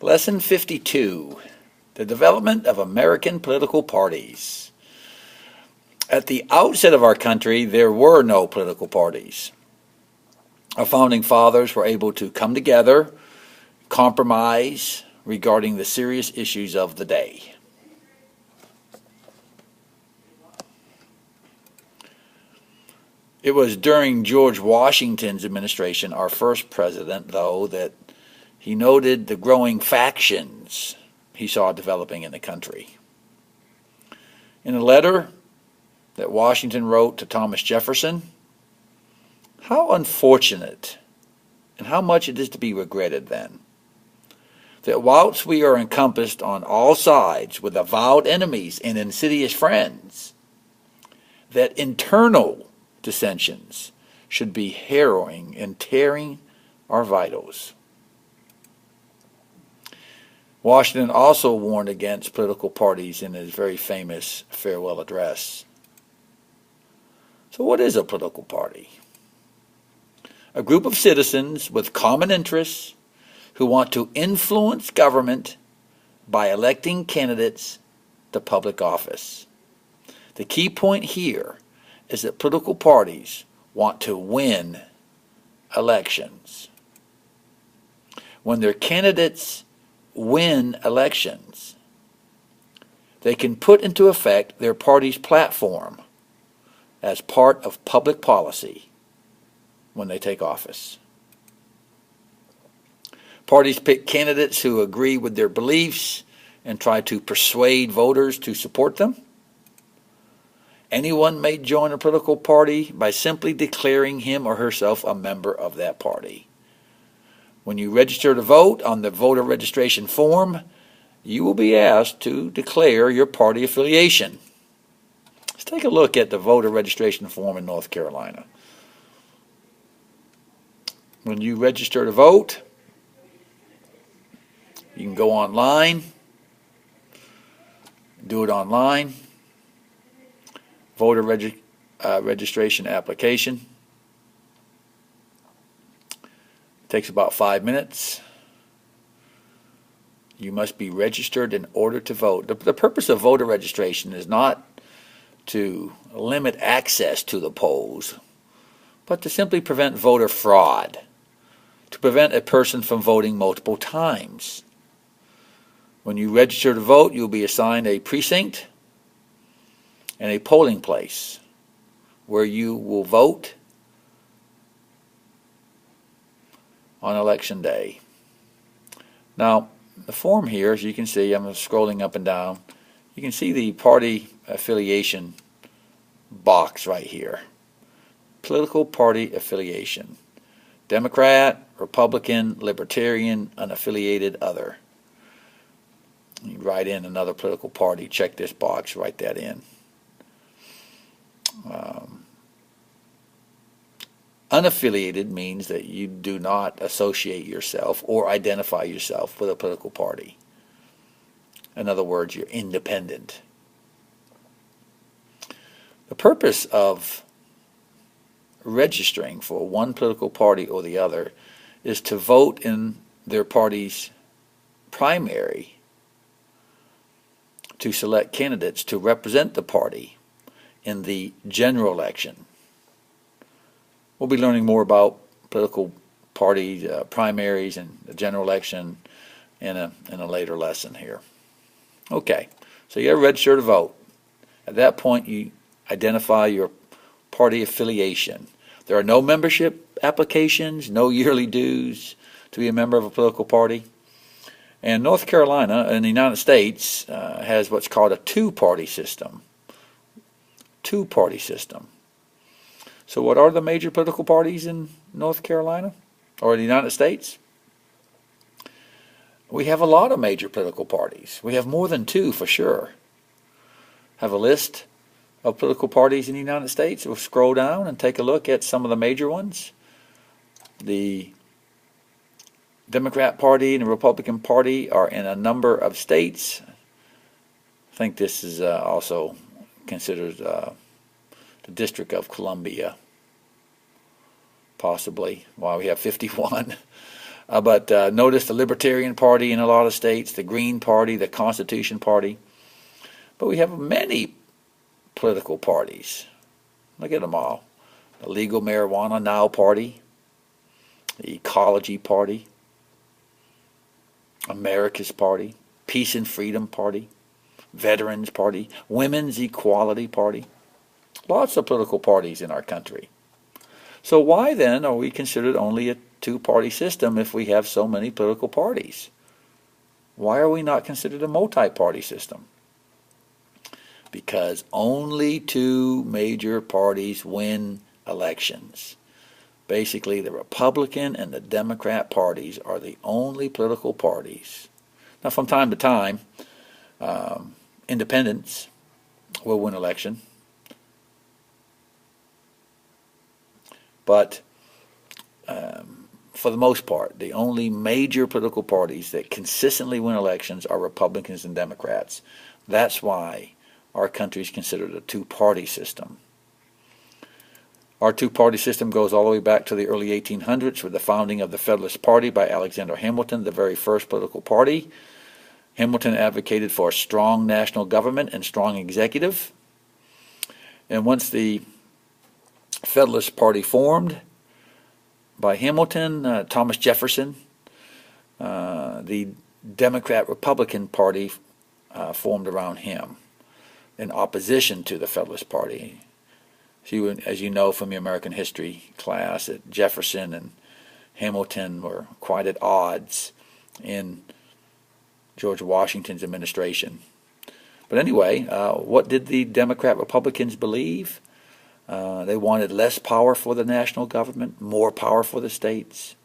Lesson 52, the development of American political parties. At the outset of our country, there were no political parties. Our founding fathers were able to come together, compromise regarding the serious issues of the day. It was during George Washington's administration, our first president, though, that he noted the growing factions he saw developing in the country. In a letter that Washington wrote to Thomas Jefferson, how unfortunate and how much it is to be regretted then, that whilst we are encompassed on all sides with avowed enemies and insidious friends, that internal dissensions should be harrowing and tearing our vitals. Washington also warned against political parties in his very famous farewell address. So what is a political party? A group of citizens with common interests who want to influence government by electing candidates to public office. The key point here is that political parties want to win elections. When their candidates win elections, they can put into effect their party's platform as part of public policy when they take office. Parties pick candidates who agree with their beliefs and try to persuade voters to support them. Anyone may join a political party by simply declaring him or herself a member of that party. When you register to vote on the voter registration form, you will be asked to declare your party affiliation. Let's take a look at the voter registration form in North Carolina. When you register to vote, you can go online, do it online, voter registration application. Takes about 5 minutes. You must be registered in order to vote. The purpose of voter registration is not to limit access to the polls, but to simply prevent voter fraud, to prevent a person from voting multiple times. When you register to vote, you'll be assigned a precinct and a polling place where you will vote on election day. Now, the form here, as you can see, I'm scrolling up and down, you can see the party affiliation box right here. Political party affiliation. Democrat, Republican, Libertarian, unaffiliated, other. You write in another political party, check this box, write that in. Unaffiliated means that you do not associate yourself or identify yourself with a political party. In other words, you're independent. The purpose of registering for one political party or the other is to vote in their party's primary to select candidates to represent the party in the general election. We'll be learning more about political party primaries and the general election in a later lesson here. Okay, so you got to register to vote. At that point, you identify your party affiliation. There are no membership applications, no yearly dues to be a member of a political party. And North Carolina in the United States has what's called a two-party system. Two-party system. So what are the major political parties in North Carolina or the United States? We have a lot of major political parties. We have more than two for sure. Have a list of political parties in the United States. We'll scroll down and take a look at some of the major ones. The Democrat Party and the Republican Party are in a number of states. I think this is also considered the District of Columbia, possibly, while we have 51. But notice the Libertarian Party in a lot of states, the Green Party, the Constitution Party. But we have many political parties. Look at them all. The Legal Marijuana Now Party, the Ecology Party, America's Party, Peace and Freedom Party, Veterans Party, Women's Equality Party. Lots of political parties in our country. So why then are we considered only a two-party system if we have so many political parties? Why are we not considered a multi-party system? Because only two major parties win elections. Basically, the Republican and the Democrat parties are the only political parties. Now, from time to time, independents will win election. But for the most part, the only major political parties that consistently win elections are Republicans and Democrats. That's why our country is considered a two-party system. Our two-party system goes all the way back to the early 1800s with the founding of the Federalist Party by Alexander Hamilton, the very first political party. Hamilton advocated for a strong national government and strong executive. And once the Federalist Party formed by Hamilton, Thomas Jefferson, the Democrat-Republican Party formed around him in opposition to the Federalist Party. So as you know from your American history class, that Jefferson and Hamilton were quite at odds in George Washington's administration. But anyway, what did the Democrat-Republicans believe? They wanted less power for the national government, more power for the states,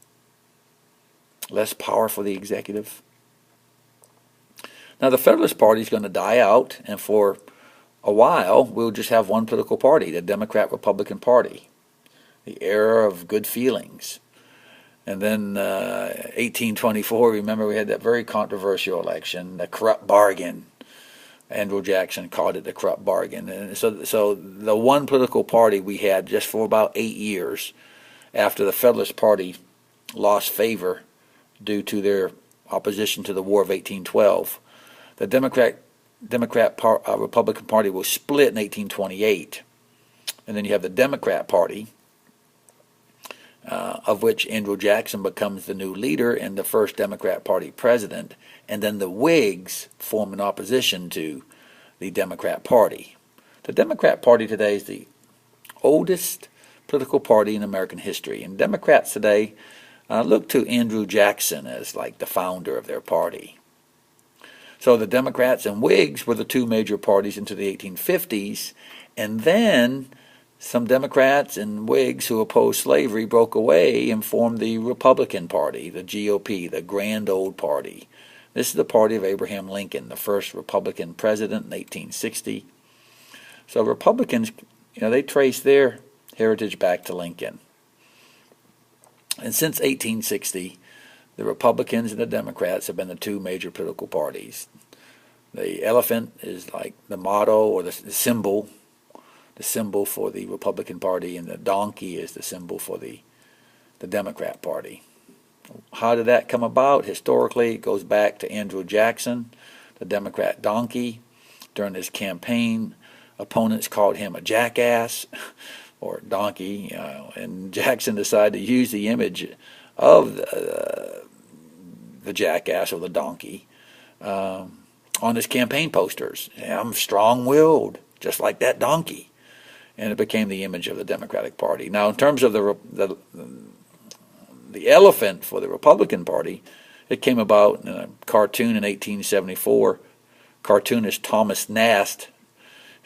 less power for the executive. Now the Federalist Party is going to die out, and for a while we'll just have one political party, the Democrat-Republican Party, the era of good feelings. And then 1824, remember we had that very controversial election, the corrupt bargain. Andrew Jackson called it the corrupt bargain. And so the one political party we had just for about 8 years after the Federalist Party lost favor due to their opposition to the War of 1812. The Republican Party was split in 1828. And then you have the Democrat Party, of which Andrew Jackson becomes the new leader and the first Democrat Party president. And then the Whigs form an opposition to the Democrat Party. The Democrat Party today is the oldest political party in American history. And Democrats today look to Andrew Jackson as like the founder of their party. So the Democrats and Whigs were the two major parties into the 1850s. And then some Democrats and Whigs who opposed slavery broke away and formed the Republican Party, the GOP, the Grand Old Party. This is the party of Abraham Lincoln, the first Republican president in 1860. So Republicans, they trace their heritage back to Lincoln. And since 1860, the Republicans and the Democrats have been the two major political parties. The elephant is like the motto or the symbol for the Republican Party, and the donkey is the symbol for the Democrat Party. How did that come about? Historically, it goes back to Andrew Jackson, the Democrat donkey. During his campaign, opponents called him a jackass or donkey, and Jackson decided to use the image of the jackass or the donkey on his campaign posters. I'm strong-willed, just like that donkey. And it became the image of the Democratic Party. Now, in terms of the elephant for the Republican Party, it came about in a cartoon in 1874. Cartoonist Thomas Nast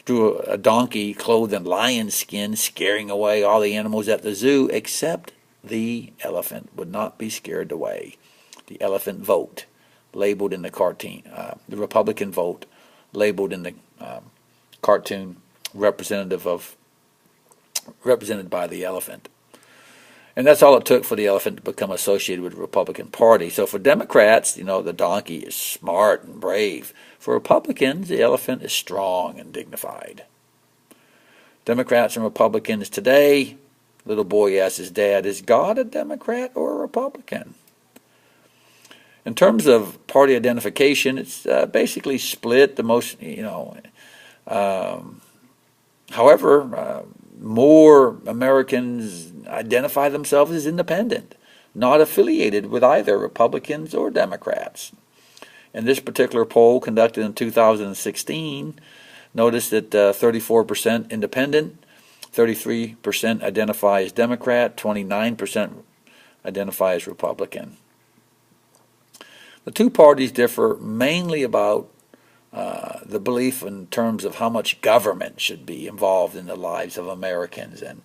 drew a donkey clothed in lion skin, scaring away all the animals at the zoo, except the elephant would not be scared away. The elephant vote, labeled in the cartoon, the Republican vote, labeled in the cartoon, represented by the elephant. And that's all it took for the elephant to become associated with the Republican Party. So for Democrats, the donkey is smart and brave. For Republicans, the elephant is strong and dignified. Democrats and Republicans today, little boy asks his dad, is God a Democrat or a Republican? In terms of party identification, it's basically split. However, more Americans identify themselves as independent, not affiliated with either Republicans or Democrats. In this particular poll conducted in 2016, notice that 34% independent, 33% identify as Democrat, 29% identify as Republican. The two parties differ mainly about the belief in terms of how much government should be involved in the lives of Americans and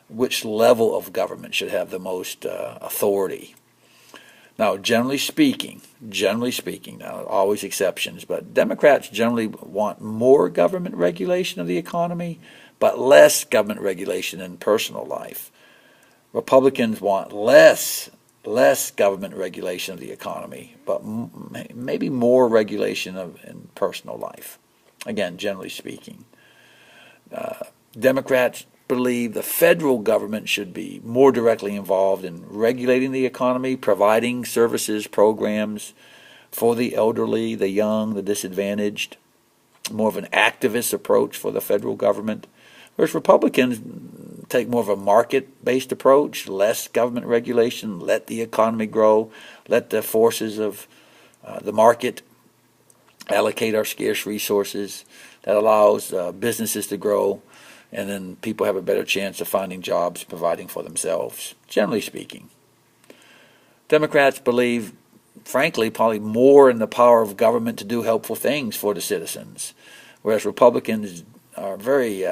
which level of government should have the most authority. Now, generally speaking, now always exceptions, but Democrats generally want more government regulation of the economy, but less government regulation in personal life. Republicans want less government regulation of the economy, but maybe more regulation in personal life. Again, generally speaking. Democrats believe the federal government should be more directly involved in regulating the economy, providing services, programs for the elderly, the young, the disadvantaged, more of an activist approach for the federal government. Whereas Republicans take more of a market-based approach, less government regulation, let the economy grow, let the forces of the market allocate our scarce resources. That allows businesses to grow, and then people have a better chance of finding jobs, providing for themselves, generally speaking. Democrats believe, frankly, probably more in the power of government to do helpful things for the citizens, whereas Republicans are very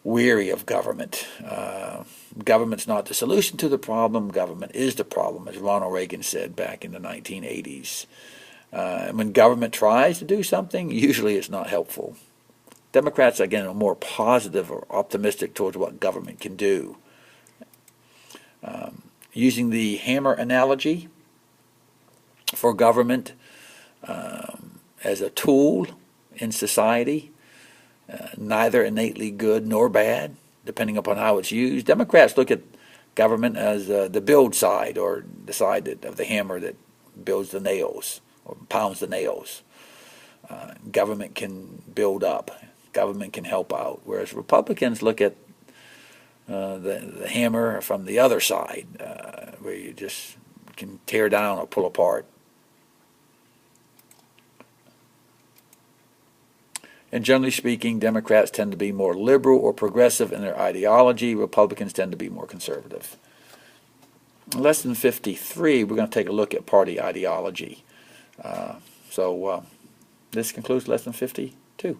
weary of government. Government's not the solution to the problem. Government is the problem, as Ronald Reagan said back in the 1980s. When government tries to do something, usually it's not helpful. Democrats, again, are more positive or optimistic towards what government can do. Using the hammer analogy for government as a tool in society, neither innately good nor bad, depending upon how it's used. Democrats look at government as the build side, or the side of the hammer that builds the nails or pounds the nails. Government can build up. Government can help out. Whereas Republicans look at the hammer from the other side, where you just can tear down or pull apart. And generally speaking, Democrats tend to be more liberal or progressive in their ideology. Republicans tend to be more conservative. In Lesson 53, we're going to take a look at party ideology. So this concludes Lesson 52.